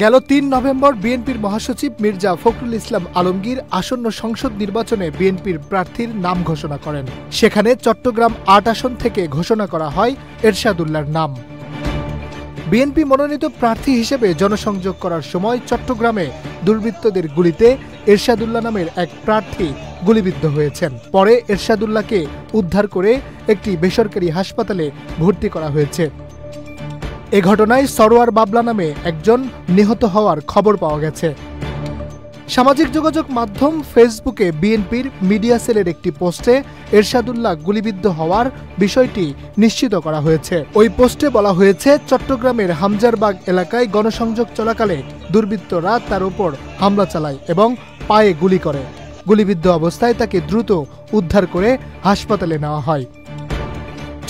গেল ৩ নভেম্বর বিএনপির মহাসচিব মির্জা ফখরুল ইসলাম আলমগীর আসন্ন সংসদ নির্বাচনে বিএনপির প্রার্থীর নাম ঘোষণা করেন। সেখানে চট্টগ্রাম ৮ আসন থেকে ঘোষণা করা হয় এরশাদুল্লাহর নাম। বিএনপি মনোনীত প্রার্থী হিসেবে জনসংযোগ করার সময় চট্টগ্রামে দুর্বৃত্তদের গুলিতে এরশাদুল্লাহ নামের এক প্রার্থী গুলিবিদ্ধ হয়েছেন। পরে এরশাদুল্লাহকে উদ্ধার করে একটি বেসরকারি হাসপাতালে ভর্তি করা হয়েছে। এ ঘটনায় সরোয়ার বাবলা নামে একজন নিহত হওয়ার খবর পাওয়া গেছে। সামাজিক যোগাযোগ মাধ্যম ফেসবুকে বিএনপির মিডিয়া সেলের একটি পোস্টে এরশাদুল্লাহ গুলিবিদ্ধ হওয়ার বিষয়টি নিশ্চিত করা হয়েছে। ওই পোস্টে বলা হয়েছে, চট্টগ্রামের হামজারবাগ এলাকায় গণসংযোগ চলাকালে দুর্বৃত্তরা তার উপর হামলা চালায় এবং পায়ে গুলি করে। গুলিবিদ্ধ অবস্থায় তাকে দ্রুত উদ্ধার করে হাসপাতালে নেওয়া হয়।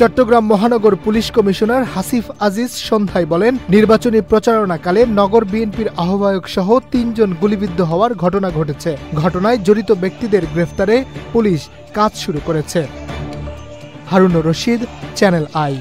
চট্টগ্রাম মহানগর পুলিশ কমিশনার হাসিফ আজিজ সন্ধ্যায় বলেন, নির্বাচনী প্রচারণাকালে নগর বিএনপির আহ্বায়ক সহ ৩ জন গুলিবিদ্ধ হওয়ার ঘটনা ঘটেছে। ঘটনায় জড়িত ব্যক্তিদের গ্রেফতারে পুলিশ কাজ শুরু করেছে। Harunur Rashid, channel I.